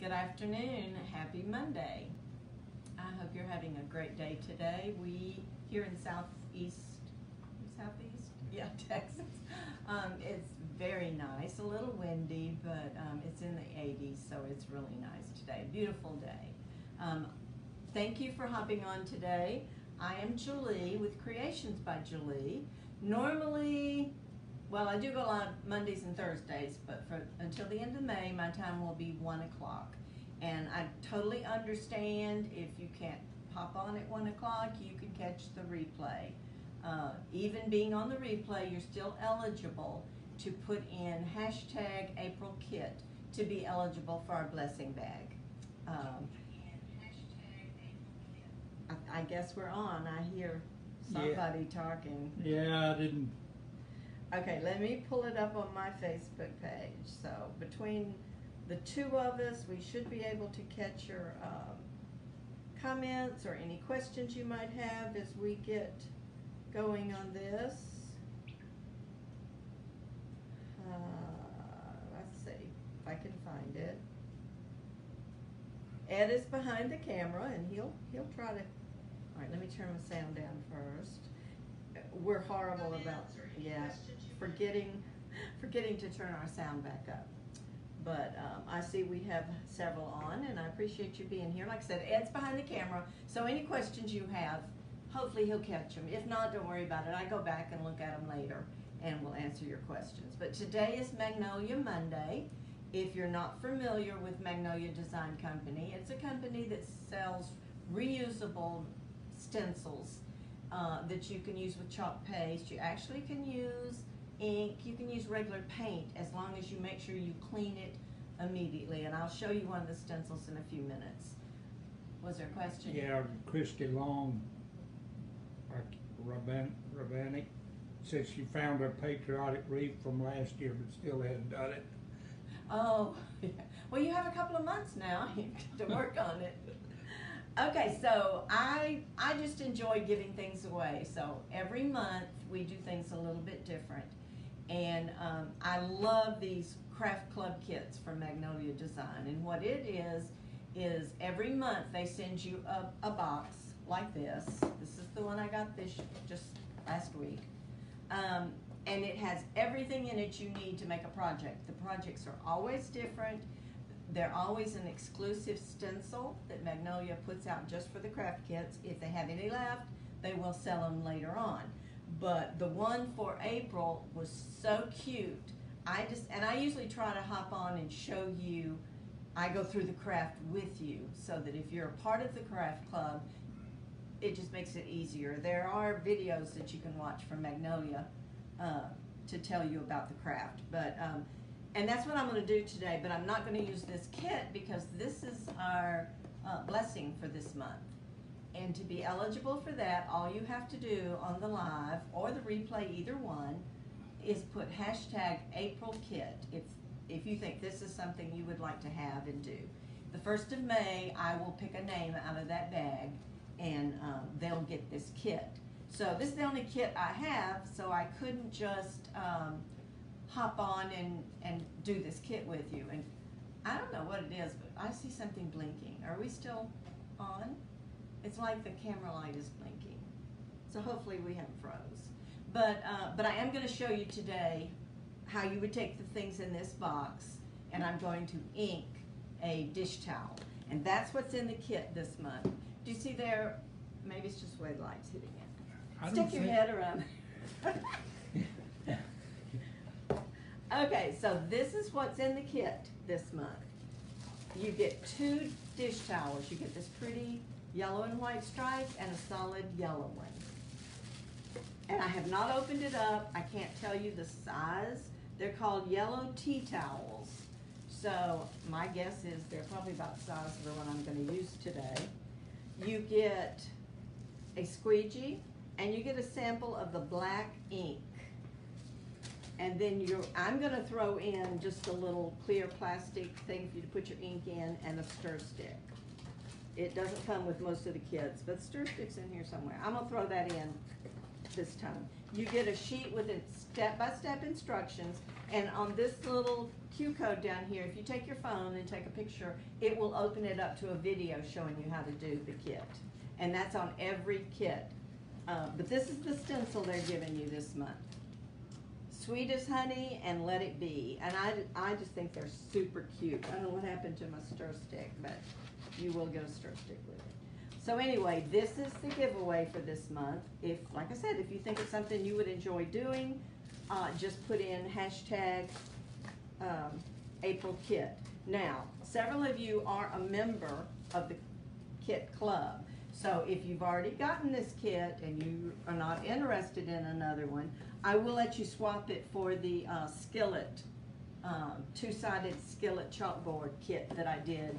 Good afternoon. Happy Monday. I hope you're having a great day today. We here in Southeast, yeah, Texas. It's very nice, a little windy, but it's in the 80s, so it's really nice today. Beautiful day. Thank you for hopping on today. I am Julie with Creations by Julie. Normally, well, I do go on Mondays and Thursdays, but until the end of May, my time will be 1 o'clock. And I totally understand if you can't hop on at 1 o'clock, you can catch the replay. Even being on the replay, you're still eligible to put in hashtag April Kit to be eligible for our blessing bag. I guess we're on. I hear somebody talking. Yeah, I didn't. Okay, let me pull it up on my Facebook page. So between the two of us, we should be able to catch your comments or any questions you might have as we get going on this. Let's see if I can find it. Ed is behind the camera, and he'll try to. All right, let me turn the sound down first. We're horrible about forgetting to turn our sound back up. But I see we have several on, and I appreciate you being here. Like I said, Ed's behind the camera, so any questions you have, hopefully he'll catch them. If not, don't worry about it. I go back and look at them later, and we'll answer your questions. But today is Magnolia Monday. If you're not familiar with Magnolia Design Company, it's a company that sells reusable stencils that you can use with chalk paste. You actually can use ink, you can use regular paint as long as you make sure you clean it immediately. And I'll show you one of the stencils in a few minutes. Was there a question? Yeah, Christy Long, Rabbanic, said she found her patriotic wreath from last year but still hadn't done it. Oh, yeah. Well, you have a couple of months now to work on it. Okay, so I just enjoy giving things away. So every month we do things a little bit different. And I love these craft club kits from Magnolia Design. And what it is every month they send you a box like this. This is the one I got just last week. And it has everything in it you need to make a project. The projects are always different. They're always an exclusive stencil that Magnolia puts out just for the craft kits. If they have any left, they will sell them later on. But the one for April was so cute. I usually try to hop on and show you, I go through the craft with you so that if you're a part of the craft club, it just makes it easier. There are videos that you can watch from Magnolia to tell you about the craft. But and that's what I'm going to do today, but I'm not going to use this kit because this is our blessing for this month. And to be eligible for that, all you have to do on the live or the replay, either one, is put hashtag April Kit if you think this is something you would like to have and do. The 1st of May, I will pick a name out of that bag, and they'll get this kit. So this is the only kit I have, so I couldn't just hop on and do this kit with you. And I don't know what it is, but I see something blinking. Are we still on? It's like the camera light is blinking. So hopefully we haven't froze. But I am going to show you today how you would take the things in this box, and I'm going to ink a dish towel. And that's what's in the kit this month. Do you see there? Maybe it's just the way the light's hitting it. Stick your head around. Okay, so this is what's in the kit this month. You get 2 dish towels. You get this pretty yellow and white stripe and a solid yellow one. And I have not opened it up. I can't tell you the size. They're called yellow tea towels. So my guess is they're probably about the size of the one I'm going to use today. You get a squeegee, and you get a sample of the black ink. And then I'm going to throw in just a little clear plastic thing for you to put your ink in and a stir stick. It doesn't come with most of the kits, but stir stick's in here somewhere. I'm going to throw that in this time. You get a sheet with its step-by-step instructions, and on this little Q code down here, if you take your phone and take a picture, it will open it up to a video showing you how to do the kit. And that's on every kit. But this is the stencil they're giving you this month. Sweet as Honey and Let It Be. And I just think they're super cute. I don't know what happened to my stir stick, but you will get a stir stick with it. So anyway, this is the giveaway for this month. If, like I said, if you think it's something you would enjoy doing, just put in hashtag April Kit. Now, several of you are a member of the Kit Club. So if you've already gotten this kit and you are not interested in another one, I will let you swap it for the skillet, two-sided skillet chalkboard kit that I did.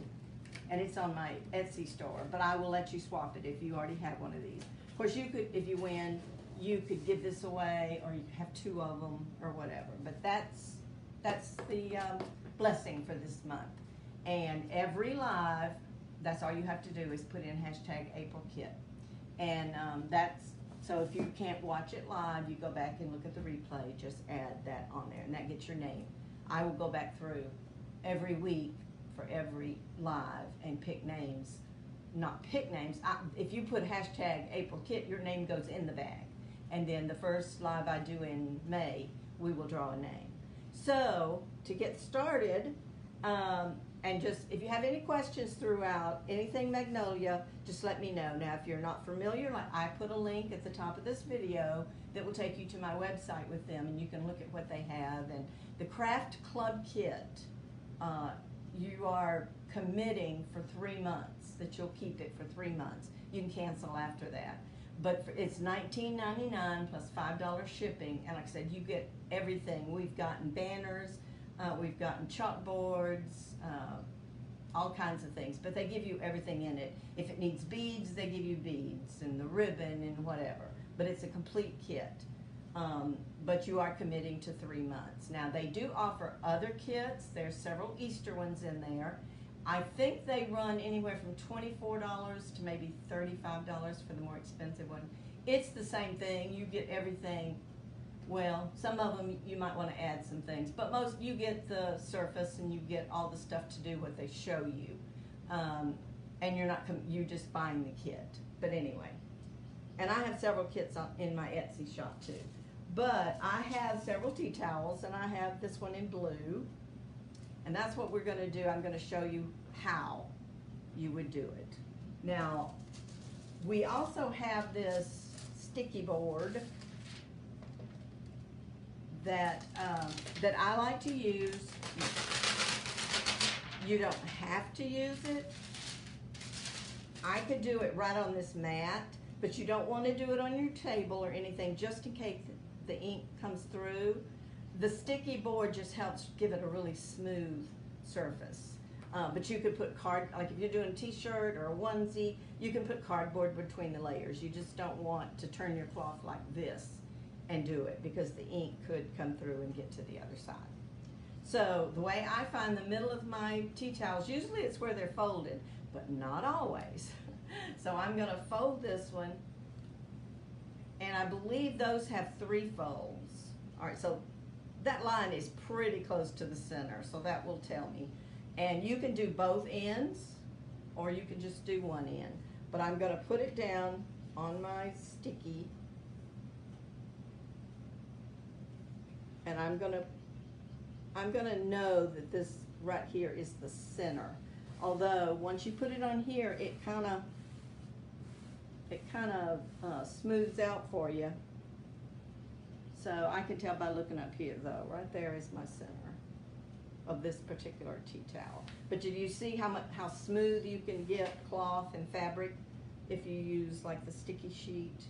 And it's on my Etsy store, but I will let you swap it if you already have one of these. Of course, you could, if you win, you could give this away, or you could have two of them, or whatever. But that's the blessing for this month. And every live, that's all you have to do is put in hashtag April Kit. And so if you can't watch it live, you go back and look at the replay, just add that on there, and that gets your name. I will go back through every week for every live and pick names. Not pick names. If you put hashtag April Kit, your name goes in the bag. And then the first live I do in May, we will draw a name. So to get started, and just if you have any questions throughout anything Magnolia, just let me know. Now, if you're not familiar, like I put a link at the top of this video that will take you to my website with them, and you can look at what they have. And the Craft Club Kit, you are committing for 3 months that you'll keep it for 3 months. You can cancel after that. But it's $19.99 plus $5 shipping. And like I said, you get everything. We've gotten banners, we've gotten chalkboards, all kinds of things. But they give you everything in it. If it needs beads, they give you beads and the ribbon and whatever. But it's a complete kit. But you are committing to 3 months. Now, they do offer other kits. There's several Easter ones in there. I think they run anywhere from $24 to maybe $35 for the more expensive one. It's the same thing. You get everything. Well, some of them you might want to add some things, but most you get the surface and you get all the stuff to do what they show you. And you're just buying the kit. But anyway, and I have several kits in my Etsy shop too. But I have several tea towels, and I have this one in blue. And that's what we're going to do. I'm going to show you how you would do it. Now, we also have this sticky board that I like to use. You don't have to use it. I could do it right on this mat, but you don't want to do it on your table or anything, just in case the ink comes through. The sticky board just helps give it a really smooth surface. But you could put like if you're doing a t-shirt or a onesie, you can put cardboard between the layers. You just don't want to turn your cloth like this and do it, because the ink could come through and get to the other side. So the way I find the middle of my tea towels, usually it's where they're folded, but not always. So I'm going to fold this one, and I believe those have 3 folds. All right, so that line is pretty close to the center, so that will tell me. And you can do both ends, or you can just do one end. But I'm going to put it down on my sticky, and I'm going to know that this right here is the center. Although once you put it on here, it kind of smooths out for you. So I can tell by looking up here, though. Right there is my center of this particular tea towel. But did you see how smooth you can get cloth and fabric if you use like the sticky sheet?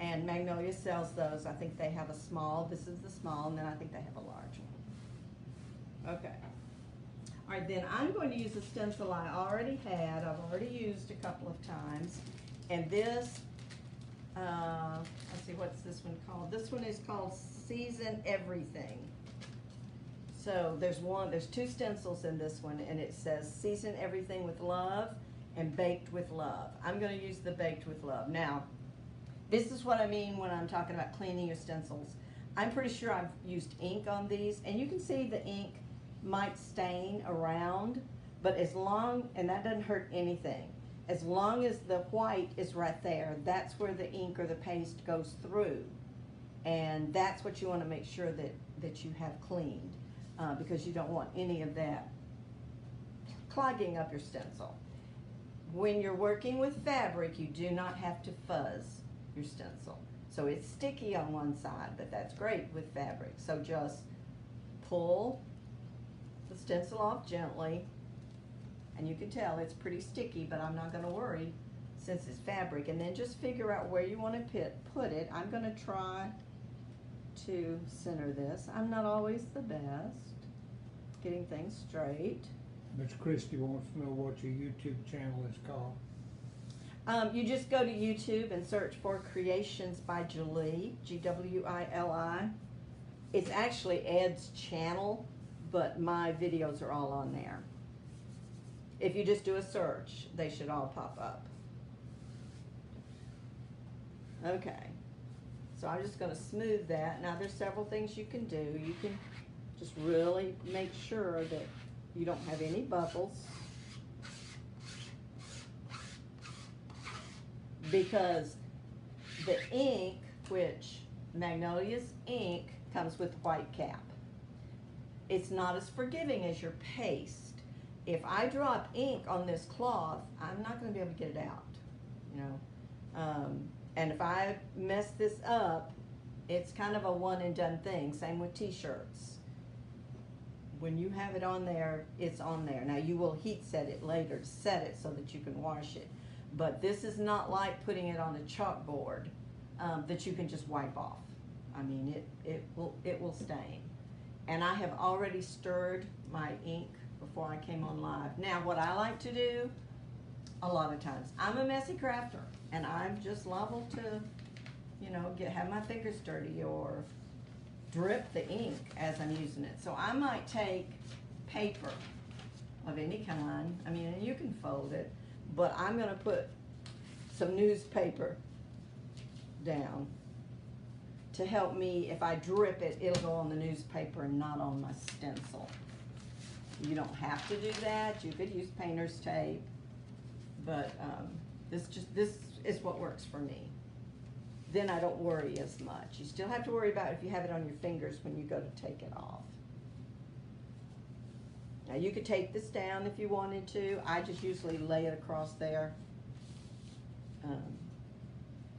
And Magnolia sells those. I think they have a small. This is the small, and then I think they have a large one. Okay. All right, then I'm going to use a stencil I already had. I've already used a couple of times. And this, let's see, what's this one called? This one is called Season Everything. So there's 2 stencils in this one, and it says Season Everything with Love and Baked with Love. I'm going to use the Baked with Love. Now, This is what I mean when I'm talking about cleaning your stencils. I'm pretty sure I've used ink on these, and you can see the ink might stain around, but as long, and that doesn't hurt anything, as long as the white is right there, that's where the ink or the paste goes through. And that's what you want to make sure that you have cleaned, because you don't want any of that clogging up your stencil. When you're working with fabric, you do not have to fuzz your stencil. So it's sticky on one side, but that's great with fabric. So just pull the stencil off gently, and you can tell it's pretty sticky, but I'm not going to worry since it's fabric. And then just figure out where you want to put it. I'm going to try to center this. I'm not always the best getting things straight. Miss Christie wants to know what your YouTube channel is called. You just go to YouTube and search for Creations by Gwili, Gwili. It's actually Ed's channel, but my videos are all on there. If you just do a search, they should all pop up. Okay, so I'm just going to smooth that. Now there's several things you can do. You can just really make sure that you don't have any bubbles, because the ink, which Magnolia's ink, comes with white cap. It's not as forgiving as your paste. If I drop ink on this cloth, I'm not going to be able to get it out, you know. And if I mess this up, it's kind of a one and done thing. Same with t-shirts. When you have it on there, it's on there. Now you will heat set it later to set it so that you can wash it. But this is not like putting it on a chalkboard that you can just wipe off. I mean, it will stain. And I have already stirred my ink before I came on live. Now what I like to do, a lot of times, I'm a messy crafter, and I'm just liable to, you know, have my fingers dirty or drip the ink as I'm using it. So I might take paper of any kind, I mean, and you can fold it, but I'm going to put some newspaper down to help me. If I drip it, it'll go on the newspaper and not on my stencil. You don't have to do that. You could use painter's tape, but this is what works for me. Then I don't worry as much. You still have to worry about if you have it on your fingers when you go to take it off. Now you could take this down if you wanted to. I just usually lay it across there.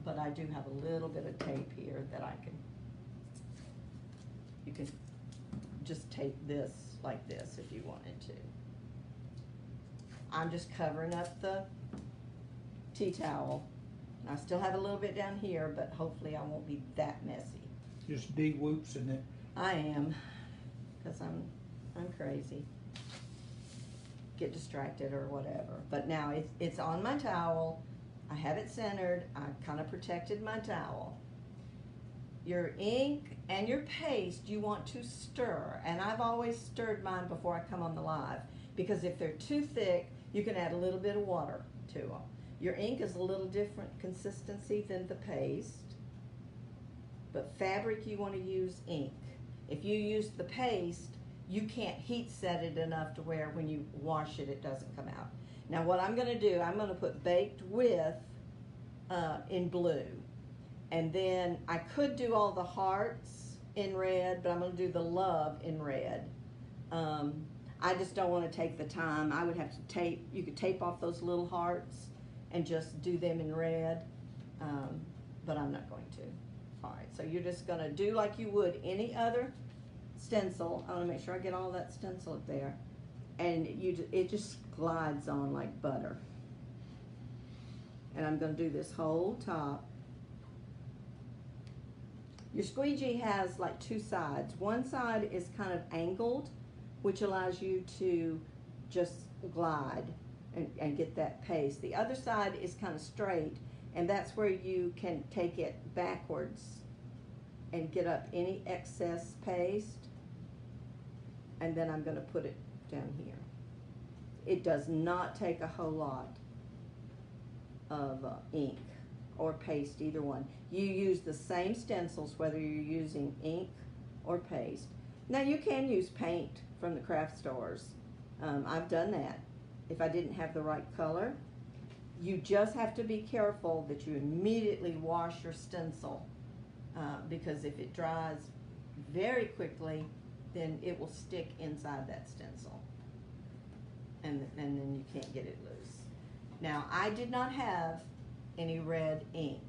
But I do have a little bit of tape here that you can just tape this like this if you wanted to. I'm just covering up the tea towel. I still have a little bit down here, but hopefully I won't be that messy. Just de-whoops in it. I am, because I'm crazy. Get distracted or whatever. But now it's on my towel. I have it centered. I've kind of protected my towel. Your ink and your paste you want to stir, and I've always stirred mine before I come on the live, because if they're too thick, you can add a little bit of water to them. Your ink is a little different consistency than the paste, but fabric you want to use ink. If you use the paste, you can't heat set it enough to where when you wash it, it doesn't come out. Now what I'm going to do, I'm going to put baked with in blue. And then I could do all the hearts in red, but I'm going to do the love in red. I just don't want to take the time. I would have to tape, you could tape off those little hearts and just do them in red, but I'm not going to. All right, so you're just going to do like you would any other stencil. I want to make sure I get all that stencil up there. And it just glides on like butter. And I'm going to do this whole top. Your squeegee has like two sides. One side is kind of angled, which allows you to just glide and get that paste. The other side is kind of straight, and that's where you can take it backwards and get up any excess paste. And then I'm going to put it down here. It does not take a whole lot of ink or paste, either one. You use the same stencils whether you're using ink or paste. Now you can use paint from the craft stores. I've done that. If I didn't have the right color, you just have to be careful that you immediately wash your stencil because if it dries very quickly, then it will stick inside that stencil and then you can't get it loose. Now, I did not have any red ink,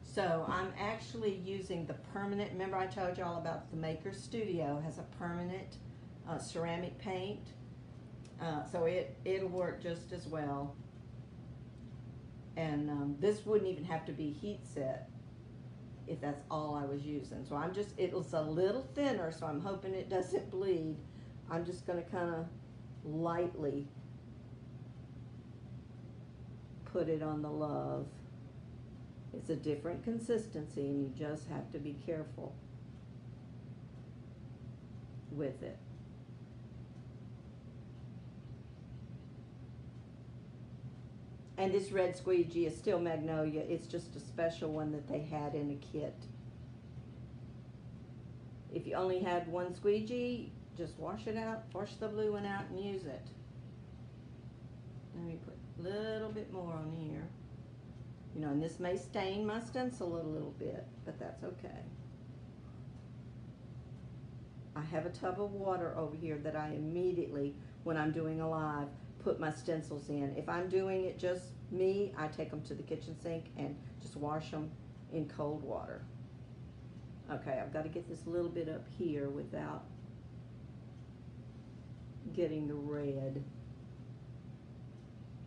so I'm actually using the permanent. Remember I told you all about the Maker Studio has a permanent ceramic paint, so it'll work just as well. And this wouldn't even have to be heat set if that's all I was using. So it was a little thinner, so I'm hoping it doesn't bleed. I'm just going to kind of lightly put it on the love. It's a different consistency and you just have to be careful with it. And this red squeegee is still Magnolia. It's just a special one that they had in a kit. If you only had one squeegee, just wash it out, wash the blue one out and use it. Let me put a little bit more on here. You know, and this may stain my stencil a little bit, but that's okay. I have a tub of water over here that I immediately, when I'm doing a live, put my stencils in. If I'm doing it just me, I take them to the kitchen sink and just wash them in cold water. Okay, I've got to get this a little bit up here without getting the red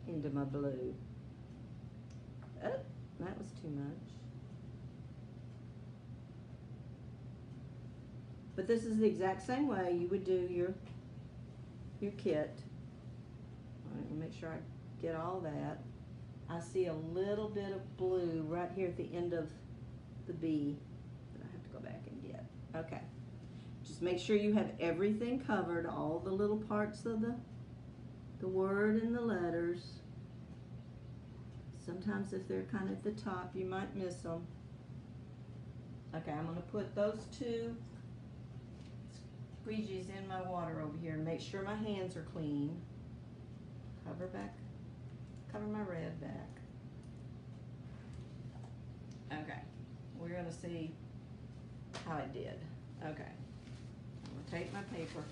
into my blue. Oh, that was too much. But this is the exact same way you would do your kit. Let me make sure I get all that. I see a little bit of blue right here at the end of the B that I have to go back and get. Okay. Just make sure you have everything covered, all the little parts of the word and the letters. Sometimes if they're kind of at the top, you might miss them. Okay, I'm going to put those two squeegees in my water over here and make sure my hands are clean. Cover my red back. Okay, we're going to see how it did. Okay, I'm going to take my paper.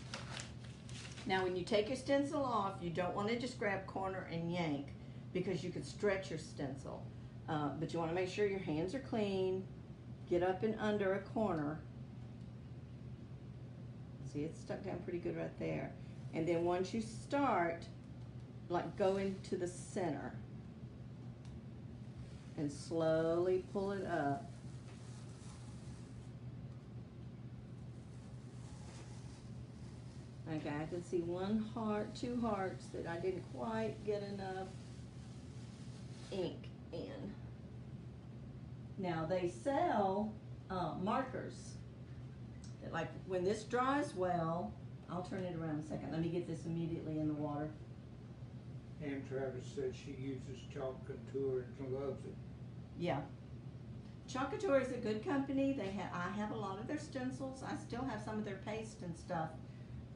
Now when you take your stencil off, you don't want to just grab corner and yank because you could stretch your stencil. But you want to make sure your hands are clean. Get up and under a corner. See, it's stuck down pretty good right there. And then once you start, like go into the center and slowly pull it up. Okay, I can see one heart, two hearts that I didn't quite get enough ink in. Now they sell markers. Like when this dries well, I'll turn it around a second. Let me get this immediately in the water. And Travis says she uses Chalk Couture and loves it. Yeah. Chalk Couture is a good company. I have a lot of their stencils. I still have some of their paste and stuff.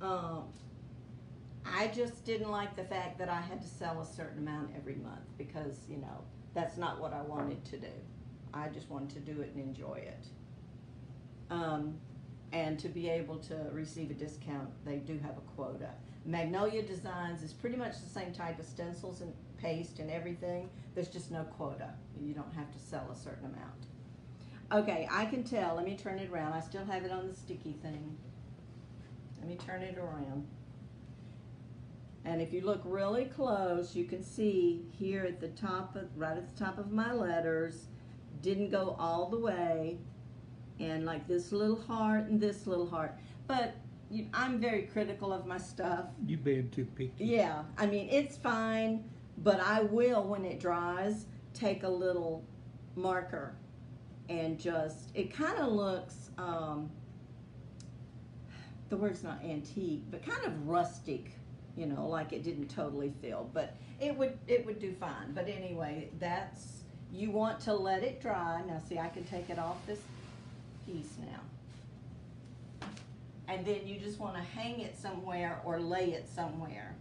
I just didn't like the fact that I had to sell a certain amount every month because, you know, that's not what I wanted to do. I just wanted to do it and enjoy it. And to be able to receive a discount, they do have a quota. Magnolia Designs is pretty much the same type of stencils and paste and everything. There's just no quota. You don't have to sell a certain amount. Okay, I can tell. Let me turn it around. I still have it on the sticky thing. Let me turn it around. And if you look really close, you can see here at the top, right at the top of my letters, didn't go all the way. And like this little heart and this little heart. But I'm very critical of my stuff. You've been too picky. Yeah, I mean, it's fine, but I will, when it dries, take a little marker and just, it kind of looks, the word's not antique, but kind of rustic, you know, like it didn't totally fill, but it would do fine. But anyway, You want to let it dry. Now see, I can take it off this piece now. And then you just want to hang it somewhere or lay it somewhere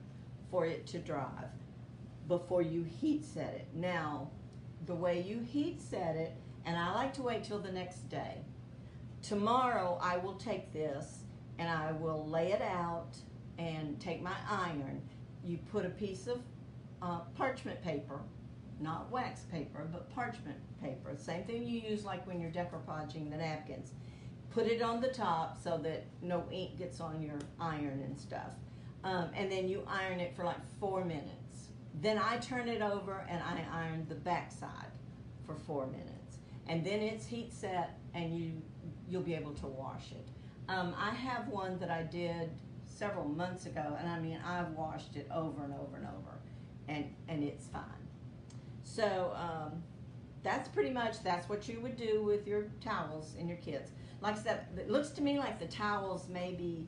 for it to dry before you heat set it. Now, the way you heat set it, and I like to wait till the next day. Tomorrow I will take this and I will lay it out and take my iron. You put a piece of parchment paper, not wax paper, but parchment paper. Same thing you use like when you're decoupaging the napkins. Put it on the top so that no ink gets on your iron and stuff. And then you iron it for like 4 minutes. Then I turn it over and I iron the back side for 4 minutes. And then it's heat set and you'll be able to wash it. I have one that I did several months ago, and I mean, I've washed it over and over and over, and it's fine. So that's pretty much, that's what you would do with your towels and your kids. Like I said, it looks to me like the towels maybe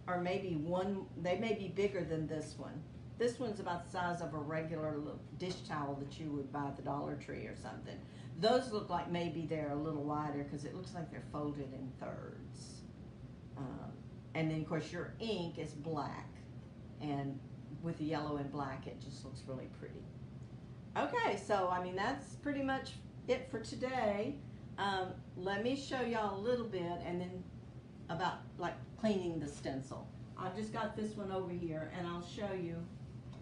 they may be bigger than this one. This one's about the size of a regular little dish towel that you would buy at the Dollar Tree or something. Those look like maybe they're a little wider because it looks like they're folded in thirds. And then of course your ink is black, and with the yellow and black it just looks really pretty. Okay, so I mean that's pretty much it for today. Let me show y'all a little bit and then about like cleaning the stencil. I've just got this one over here and I'll show you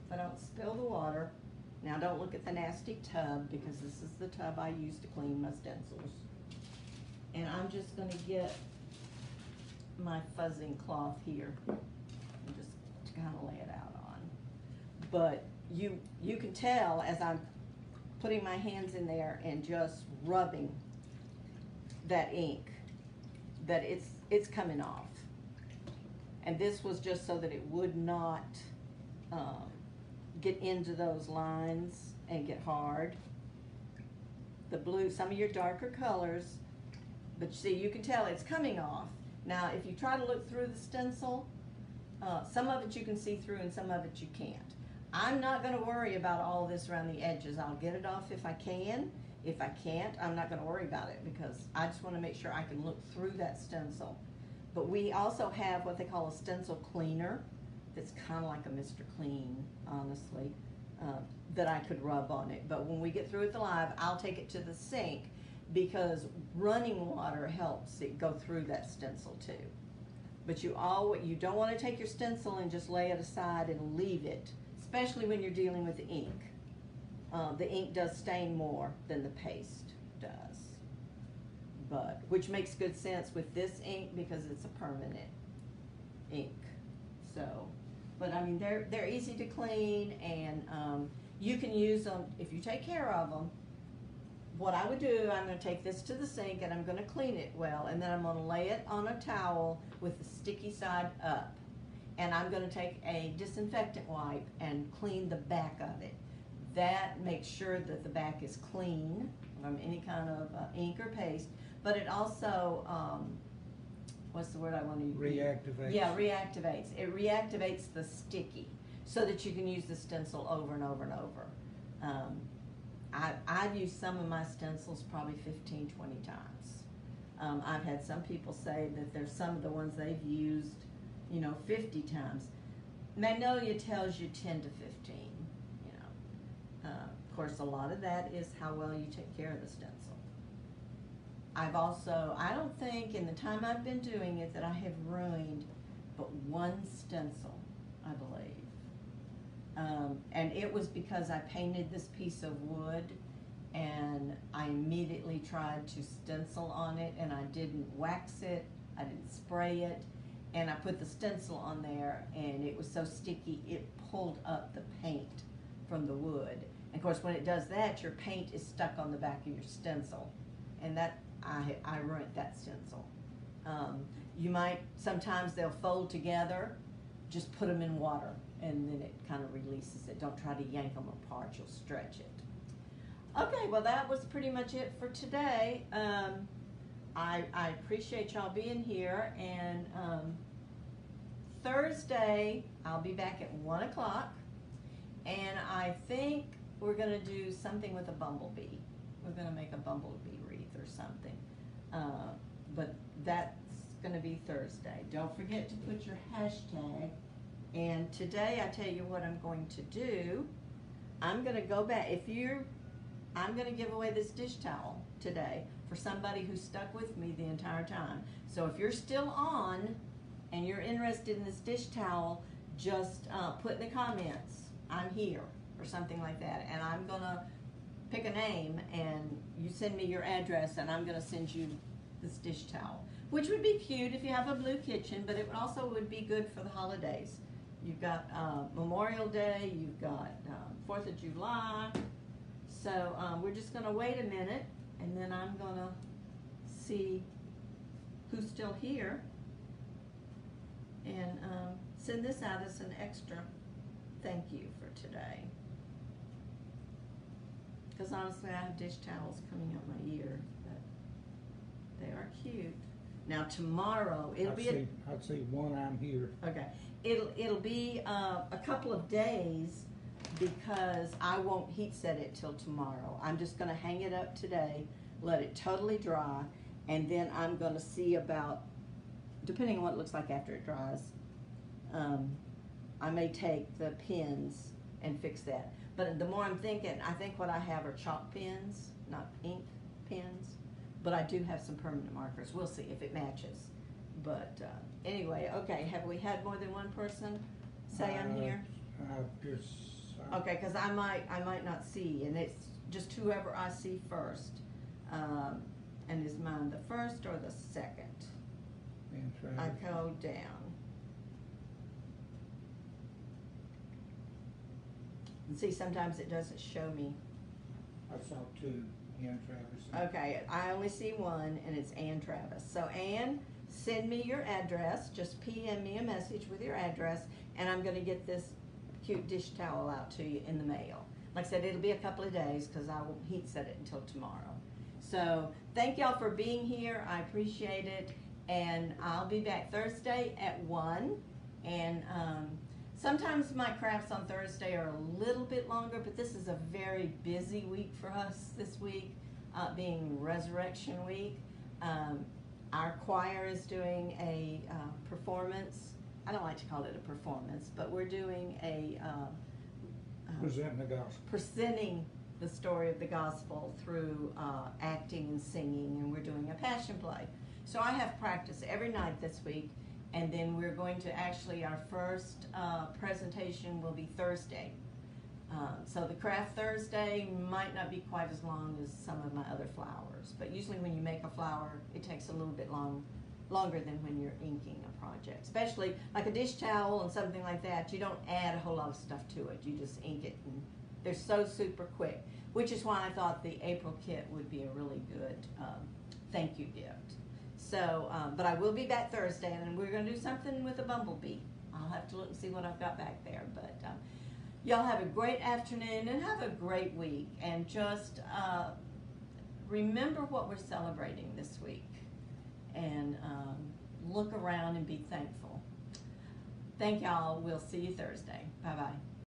if I don't spill the water. Now don't look at the nasty tub because this is the tub I use to clean my stencils. And I'm just going to get my fuzzing cloth here and just to kind of lay it out on. But you can tell as I'm putting my hands in there and just rubbing that ink that it's coming off. And this was just so that it would not get into those lines and get hard. The blue, some of your darker colors, but see, you can tell it's coming off. Now, if you try to look through the stencil, some of it you can see through and some of it you can't. I'm not going to worry about all this around the edges. I'll get it off if I can. If I can't, I'm not going to worry about it because I just want to make sure I can look through that stencil. But we also have what they call a stencil cleaner that's kind of like a Mr. Clean, honestly, that I could rub on it. But when we get through with the live, I'll take it to the sink because running water helps it go through that stencil too. But you don't want to take your stencil and just lay it aside and leave it, especially when you're dealing with the ink. The ink does stain more than the paste does. But which makes good sense with this ink because it's a permanent ink. So, but I mean they're easy to clean, and you can use them if you take care of them. What I would do, I'm going to take this to the sink and I'm going to clean it well, and then I'm going to lay it on a towel with the sticky side up, and I'm going to take a disinfectant wipe and clean the back of it. That makes sure that the back is clean from any kind of ink or paste. But it also, what's the word I want to use? Reactivates. Yeah, reactivates. It reactivates the sticky so that you can use the stencil over and over and over. I've used some of my stencils probably 15, 20 times. I've had some people say that there's some of the ones they've used, 50 times. Magnolia tells you 10 to 15, Of course, a lot of that is how well you take care of the stencil. I don't think in the time I've been doing it that I have ruined but one stencil, I believe. And it was because I painted this piece of wood and I immediately tried to stencil on it, and I didn't wax it, I didn't spray it, and I put the stencil on there and it was so sticky it pulled up the paint from the wood. And of course when it does that, your paint is stuck on the back of your stencil, and that I ruined that stencil. You might, sometimes they'll fold together, just put them in water and then it kind of releases it. Don't try to yank them apart, you'll stretch it. Okay, well that was pretty much it for today. I appreciate y'all being here, and Thursday I'll be back at 1 o'clock, and I think we're going to do something with a bumblebee. We're gonna make a bumblebee wreath or something. But that's gonna be Thursday. Don't forget to put your hashtag. And today, I tell you what I'm going to do. I'm gonna go back, I'm gonna give away this dish towel today for somebody who stuck with me the entire time. So if you're still on and you're interested in this dish towel, just put in the comments, I'm here, or something like that. And I'm gonna pick a name and you send me your address and I'm gonna send you this dish towel. Which would be cute if you have a blue kitchen, but it also would be good for the holidays. You've got Memorial Day, you've got 4th of July. So we're just gonna wait a minute and then I'm gonna see who's still here and send this out as an extra thank you for today. Because honestly, I have dish towels coming up my ear, but they are cute. Now tomorrow, I'd say one, I'm here. Okay, it'll be a couple of days because I won't heat set it till tomorrow. I'm just gonna hang it up today, let it totally dry, and then I'm gonna see about, depending on what it looks like after it dries, I may take the pins and fix that. But the more I'm thinking, I think what I have are chalk pens, not ink pens. But I do have some permanent markers. We'll see if it matches. But anyway, okay, have we had more than one person say I'm here? Okay, because I might not see, and it's just whoever I see first. And is mine the first or the second? I go down. And see, sometimes it doesn't show me. I saw two, Ann Travis. Okay, I only see one, and it's Ann Travis. So Ann, send me your address. Just PM me a message with your address, and I'm going to get this cute dish towel out to you in the mail. Like I said, it'll be a couple of days because I won't heat set it until tomorrow. So thank y'all for being here. I appreciate it, and I'll be back Thursday at 1. And sometimes my crafts on Thursday are a little bit longer, but this is a very busy week for us this week, being Resurrection Week. Our choir is doing a performance. I don't like to call it a performance, but we're doing a presenting the gospel. Presenting the story of the gospel through acting and singing, and we're doing a passion play. So I have practice every night this week, and then we're going to actually, our first presentation will be Thursday. So the craft Thursday might not be quite as long as some of my other flowers, but usually when you make a flower, it takes a little bit longer than when you're inking a project. Especially like a dish towel and something like that, you don't add a whole lot of stuff to it. You just ink it, and they're so super quick, which is why I thought the April kit would be a really good thank you gift. So, but I will be back Thursday, and we're going to do something with a bumblebee. I'll have to look and see what I've got back there, but y'all have a great afternoon and have a great week, and just remember what we're celebrating this week, and look around and be thankful. Thank y'all. We'll see you Thursday. Bye-bye.